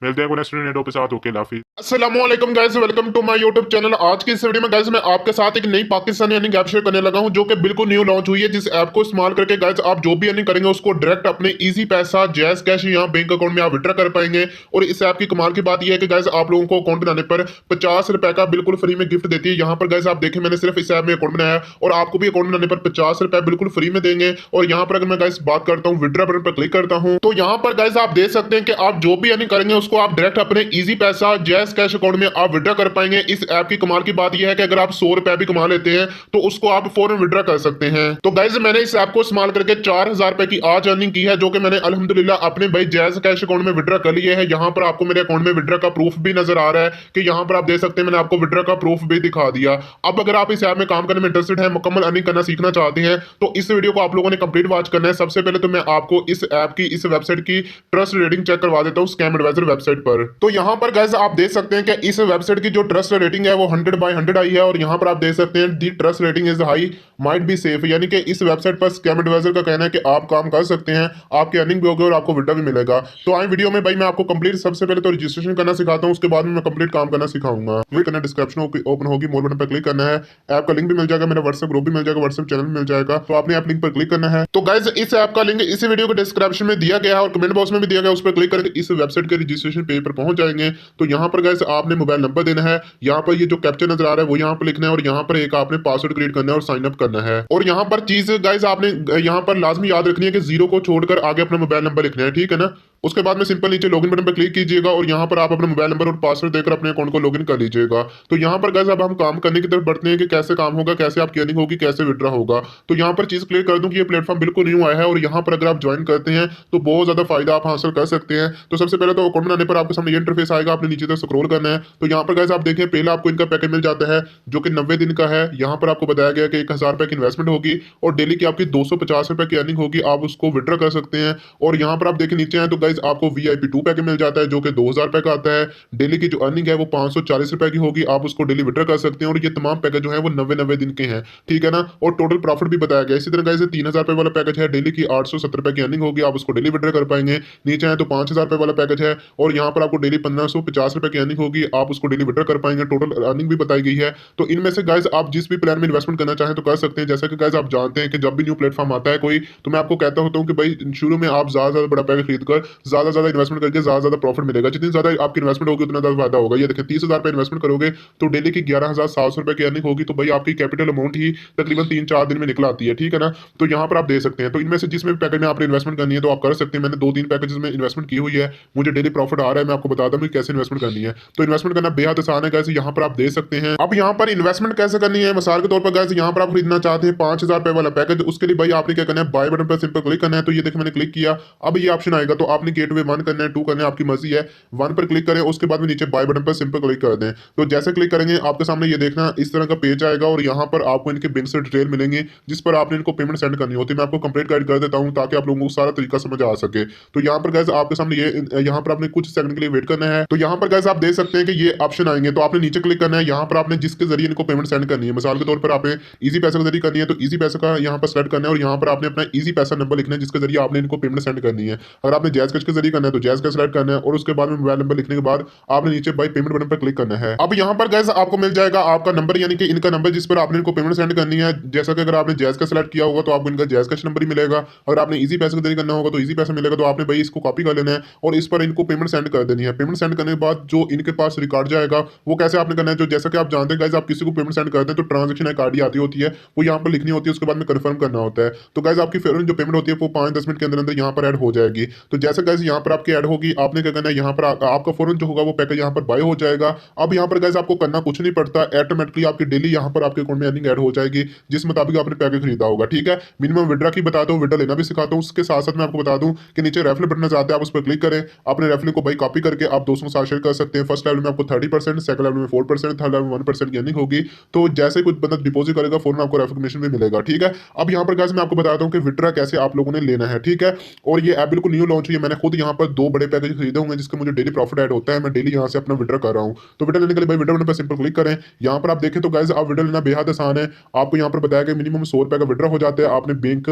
मिलते हैं next video के साथ। ओके लाफी। अस्सलामुअलैकुम guys, welcome to my YouTube channel. आज की इस वीडियो में गाइस मैं आपके साथ एक नई पाकिस्तानी अर्निंग ऐप शेयर करने लगा हूं जो कि बिल्कुल न्यू लॉन्च हुई है। जिस ऐप को इस्तेमाल करके गाइस आप जो भी अर्निंग करेंगे उसको डायरेक्ट अपने इजी पैसा जैज कैश या बैंक अकाउंट में आप विड्रॉ कर पाएंगे। और इस ऐप की कमाल की बात यह है कि गाइस आप लोगों को अकाउंट बनाने पर 50 रुपए का बिल्कुल फ्री में गिफ्ट देती है। यहाँ पर गाइस आप देखें, मैंने सिर्फ इस ऐप में अकाउंट बनाया और आपको भी अकाउंट बनाने पर 50 रुपए बिल्कुल फ्री में देंगे। और यहाँ पर अगर मैं गाइस बात करता हूँ विड्रॉ बटन पर क्लिक करता हूँ तो यहाँ पर गाइस आप देख सकते हैं कि आप जो भी अर्निंग करेंगे उसको आप डायरेक्ट अपने इजी पैसा जैज कैश अकाउंट में आप विड्रॉ कर पाएंगे। इस ऐप की कमाल की बात यह है कि अगर आप 100 रुपए भी कमा लेते हैं तो उसको आप फौरन विड्रॉ कर सकते हैं। तो गाइस मैंने इस ऐप को इस्तेमाल करके 4000 रुपए की आज अर्निंग की है जो कि मैंने अल्हम्दुलिल्लाह अपने भाई जैज कैश अकाउंट में विड्रॉ कर लिए है। यहाँ पर आपको मेरे अकाउंट में विड्रॉ का प्रूफ भी नजर आ रहा है कि यहाँ पर आप देख सकते हैं मैंने आपको विड्रॉ का प्रूफ भी दिखा दिया। अब अगर आप इस ऐप में काम करने में इंटरेस्टेड है, मुकम्मल अर्निंग करना सीखना चाहते हैं तो इस वीडियो को आप लोगों ने कंप्लीट वॉच करना है। सबसे पहले तो मैं आपको इस ऐप की इस वेबसाइट की ट्रस्ट रेटिंग चेक करवा देता हूँ स्कैम एडवाइजर वेबसाइट पर। तो यहाँ पर गाइस आप देख सकते हैं कि इस वेबसाइट की जो ट्रस्ट रेटिंग है वो 100/100 आई है। और यहाँ पर आप देख सकते हैं the trust rating is high might be safe, यानी कि इस वेबसाइट पर स्कैम एडवाइजर का कहना है कि आप काम कर सकते हैं, आपकी अर्निंग भी होगी और आपको विड्रॉ भी मिलेगा। तो आए वीडियो में भाई मैं आपको कंप्लीट सबसे पहले तो रजिस्ट्रेशन करना सिखाता हूँ, उसके बाद में मैं कंप्लीट काम करना सिखाऊंगा। क्लिक करना, डिस्क्रिप्शन ओपन होगी, मोर बटन पर क्लिक करना है, ऐप का लिंक भी मिल जाएगा, मेरा व्हाट्सएप ग्रुप भी मिल जाएगा, व्हाट्सएप चैनल भी मिल जाएगा। तो आपने ऐप लिंक पर क्लिक करना है। तो गाइस इस ऐप का लिंक इसी वीडियो के डिस्क्रिप्शन में दिया गया है और कमेंट बॉक्स में भी दिया गया, उस पर क्लिक करके इस वेबसाइट के रजिस्ट्रेशन पेज पर पहुंच जाएंगे। तो यहाँ पर गाइस आपने मोबाइल नंबर देना है, यहाँ पर ये जो कैप्चर नजर आ रहा है वो यहाँ पर लिखना है और यहाँ पर एक आपने पासवर्ड क्रिएट करना है और साइन अप करना है। और यहाँ पर चीज गाइस आपने यहाँ पर लाजमी याद रखनी है कि 0 को छोड़कर आगे अपना मोबाइल नंबर लिखना है, ठीक है ना। उसके बाद में सिंपल नीचे लॉगिन बटन पर क्लिक कीजिएगा और यहाँ पर आप अपना मोबाइल नंबर और पासवर्ड देकर अपने अकाउंट को लॉगिन कर लीजिएगा। तो यहाँ पर गाइस अब हम काम करने की तरफ बढ़ते हैं कि कैसे काम होगा, कैसे आपकी अर्निंग होगी, कैसे विड्रॉ होगा। तो यहाँ पर चीज क्लियर कर दूं कि ये प्लेटफॉर्म बिल्कुल न्यू आया है और यहाँ पर अगर आप ज्वाइन करते हैं तो बहुत ज्यादा फायदा आप हासिल कर सकते हैं। तो सबसे पहले तो अकाउंट बनाने पर आपके सामने ये इंटरफेस आएगा, आपने नीचे तक स्क्रॉल करना है। तो यहाँ पर गाइस आप देखें पहला आपको इनका पैकेज मिल जाता है जो कि 90 दिन का है। यहाँ पर आपको बताया गया कि 1000 रुपए की इन्वेस्टमेंट होगी और डेली की आपकी 250 रुपए की अर्निंग होगी, आप उसको विड्रॉ कर सकते हैं। और यहाँ पर आप देखें नीचे आए तो गाइस आपको VIP 2 पैकेज मिल जाता है जो कि 2000 रुपए का आता है। डेली की जो अर्निंग है वो 540 रुपए की होगी, आप उसको डेली विड्रॉ कर सकते हैं। और ये तमाम पैकेज जो है वो 90 दिन के हैं, ठीक है ना। और टोटल प्रॉफिट भी बताया गया। इसी तरह गाइस 3000 रुपए वाला पैकेज है, डेली की 870 रुपए की अर्निंग होगी, आप उसको डेली विड्रॉ कर पाएंगे। नीचे आए तो 5000 रुपए वाला पैकेज है और यहाँ पर आपको डेली 1550 रुपए की अर्निंग होगी, आप उसको डेली विड्रॉ कर पाएंगे। टोटल अर्निंग भी बताई गई है। तो इनमें से गाइस आप जिस भी प्लान में इन्वेस्टमेंट करना चाहें तो कर सकते हैं। जैसा कि गाइस आप जानते हैं कि जब भी न्यू प्लेटफॉर्म आता है कोई, तो मैं आपको कहता होता हूँ कि भाई शुरू में आप ज्यादा बड़ा पैकेज खरीद कर ज्यादा इन्वेस्टमेंट करके ज्यादा प्रॉफिट मिलेगा। जितनी ज्यादा आपकी इन्वेस्टमेंट होगी उतना ज्यादा फायदा होगा। ये देखिए 30,000 रुपए इन्वेस्टमेंट करोगे तो डेली की 11,700 रुपए की अर्निंग होगी। तो भाई आपकी कैपिटल अमाउंट ही तकरीबन 3-4 दिन में निकल आती है, ठीक है ना। तो यहाँ पर आप दे सकते हैं। तो इनमें से जिसमें भी पैकेज में आपने इन्वेस्टमेंट करनी है तो आप कर सकते हैं। मैंने 2-3 पैकेजेस में इन्वेस्टमेंट की हुई है, मुझे डेली प्रॉफिट आ रहा है। मैं आपको बताता हूँ कैसे इन्वेस्टमेंट करनी है। तो इन्वेस्टमेंट करना बेहद आसान है गाइस, यहाँ पर आप दे सकते हैं। अब यहाँ पर इन्वेस्टमेंट कैसे करनी है, मिसाल के तौर पर गाइस यहाँ पर आप खरीदना चाहते हैं 5000 रुपए वाला पैकेज, उसके लिए भाई आपने क्या करना है, बाय बटन पर सिंपल क्लिक करना है। तो ये देखिए मैंने क्लिक किया, अब ये ऑप्शन आएगा तो आपने गेटवे 1 करना है, 2 करना है, आपकी मर्जी है। 1 पर क्लिक करें, उसके बाद में नीचे बाय बटन पर सिंपल क्लिक कर दें। तो जैसे क्लिक करेंगे आपके सामने ये देखना इस तरह का पेज आएगा और यहाँ पर आपको इनके बैंक से डिटेल मिलेंगे जिस पर आपने इनको पेमेंट सेंड करनी होती है। मैं आपको कंप्लीट गाइड कर देता हूँ ताकि आप लोगों को सारा तरीका समझ आ सके। तो यहाँ पर गाइस आपके सामने ये यहाँ पर आपने कुछ सेकंड के लिए वेट करना है। तो यहाँ पर गाइस आप देख सकते हैं कि ये ऑप्शन आएंगे तो आपने नीचे क्लिक करना है। यहाँ पर आपने जिसके जरिए इनको पेमेंट सेंड करनी है, मिसाल के तौर पर आपने इजी पैसा के जरिए करनी है तो इजी पैसा का यहाँ पर सेलेक्ट करना है और यहाँ पर आपने अपना इजी पैसा नंबर लिखना है जिसके जरिए आपने इनको पेमेंट सेंड करनी है। अगर आपने जैज कैश के जरिए करना है तो जैज कैश सेलेक्ट करना है और उसके बाद में मोबाइल नंबर लिखने के बाद आपने नीचे बाय पेमेंट बटन पर क्लिक करना है। अब यहाँ पर गाइस आपको मिल जाएगा आपका नंबर, यानी कि इनका नंबर जिस पर आपने इनको पेमेंट सेंड करनी है। जैसा कि अगर आपने जैज का सेलेक्ट किया होगा तो आपको इनका जैज कैश नंबर ही मिलेगा। अगर आपने इजी पैसे के जरिए करना होगा तो इजी पैसा मिलेगा। तो आपने भाई इसको कॉपी कर लेना है और इस पर इनको पेमेंट सेंड कर देनी है। पेमेंट सेंड करने के बाद जो इनके पास रिकॉर्ड जाएगा वो कैसे आपने करना है, जो जैसा कि आप जानते हैं गाइस आप किसी को पेमेंट सेंड करते हैं तो ट्रांजेक्शन एक आईडी आती होती है, वो यहाँ पर लिखनी होती है, उसके बाद में कंफर्म करना होता है। तो गाइस आपकी फिर जो पेमेंट होती है वो 5-10 मिनट के अंदर अंदर यहाँ पर ऐड हो जाएगी। तो जैसे गाइस यहाँ पर आपकी ऐड होगी आपने क्या करना है, यहाँ पर आपका फौरन जो होगा वो पैकेज यहाँ पर बाय हो जाएगा। अब यहाँ पर गाइस आपको करना कुछ नहीं पड़ता, ऑटोमेटिकली आपकी डेली यहाँ पर आपके अकाउंट में अर्निंग ऐड हो जाएगी जिस मुताबिक आपने पैकेज खरीदा होगा, ठीक है। मिनिमम विड्रॉ की बताता हूँ, विड्रॉ लेना भी सिखाता हूँ। उसके साथ साथ मैं आपको बता दूं कि नीचे रेफरल बटन नजर आता है, आप उस पर क्लिक करें। अपने रेफरल को भाई कॉपी करके आप दोस्तों के साथ शेयर कर सकते हैं। फर्स्ट लेवल में आपको 30%, सेकंड लेवल में 4%, थर्ड लेवल में 1% की अर्निंग होगी। तो जैसे कुछ बंदा डिपॉजिट करेगा फौरन आपको रेफरल कमीशन भी मिलेगा, ठीक है। अब यहाँ पर गाइस मैं आपको बताता हूँ कि विड्रॉ कैसे आप लोगों ने लेना है, ठीक है। और ये ऐप बिल्कुल न्यू लॉन्च हुई है, मैंने मैंने खुद यहाँ पर 2 बड़े पैकेज खरीदे होंगे जिसका मुझे डेली प्रॉफिट ऐड होता है। मैं डेली यहाँ से अपना विड्रॉ कर रहा हूँ। तो विड्रॉ लेने के लिए भाई विड्रॉ बटन पर सिंपल क्लिक करें। यहाँ पर आप देखें तो गाइस आप विड्रॉ लेना बेहद आसान है। आपको यहाँ पर बताया कि मिनिमम 100 रुपए का विड्रॉ हो जाता है। आपने बैंक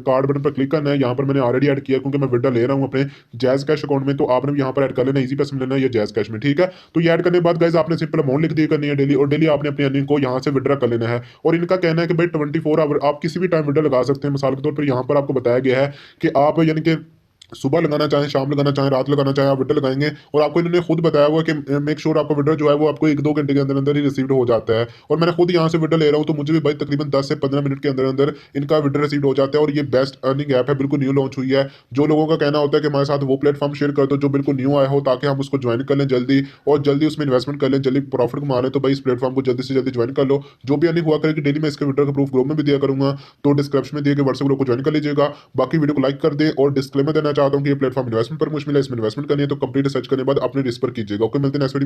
कार्ड बटन पर क्लिक करना है। यहाँ पर मैंने ऑलरेडी ऐड किया क्योंकि मैं विड्रॉ ले रहा हूँ अपने जैज कैश अकाउंट में। तो आपने भी यहाँ पर ऐड कर लेना, इजी पैसे में लेना है या जैज कैश में, ठीक है। तो ये ऐड करने के बाद गाइस आपने सिंपल अमाउंट लिख दिया करनी है डेली, और डेली आपने अपनी अर्निंग को यहाँ से विड्रॉ कर लेना है। और इनका कहना है कि भाई 24 आवर आप किसी भी टाइम विड्रॉ लगा सकते हैं। मिसाल के तौर पर यहाँ पर आपको बताया गया है कि आप यानी कि सुबह लगाना चाहें, शाम लगाना चाहें, रात लगाना चाहें, आप विड्रॉ लगाएंगे। और आपको इन्होंने खुद बताया हुआ कि मेक श्योर आपका विड्रॉ जो है वो आपको 1-2 घंटे के अंदर अंदर ही रिसीव हो जाता है। और मैंने खुद यहाँ से विड्रॉ ले रहा हूँ तो मुझे भी भाई तकरीबन 10 से 15 मिनट के अंदर अंदर इनका विड्रॉ रिसीव हो जाता है। और ये बेस्ट अर्निंग ऐप है, बिल्कुल न्यू लॉन्च हुई है। जो लोगों का कहना होता है कि हमारे साथ वो प्लेटफॉर्म शेयर कर दो जो बिल्कुल न्यू आया हो, ताकि हम उसको ज्वाइन कर लें जल्दी, और जल्दी उसमें इन्वेस्टमेंट कर लें, जल्दी प्रॉफिट कमा लें। तो भाई इस प्लेटफॉर्म को जल्दी से जल्दी ज्वाइन कर लो। जो भी अर्निंग हुआ करेगी डेली मैं इसके विड्रॉ का प्रूफ ग्रुप में भी दिया करूंगा। तो डिस्क्रिप्शन में दिए गए व्हाट्सएप ग्रुप को ज्वाइन कर लीजिएगा। बाकी वीडियो को लाइक कर दें, और डिस्क्लेमर देना चाहता हूँ कि ये प्लेटफॉर्म इन्वेस्टमेंट पर मुझे मिला, इसमें इन्वेस्टमेंट करनी है तो कंप्लीट सर्च करने के बाद अपने रिस्क पर कीजिएगा। ओके, मिलते हैं नेक्स्ट वीडियो में।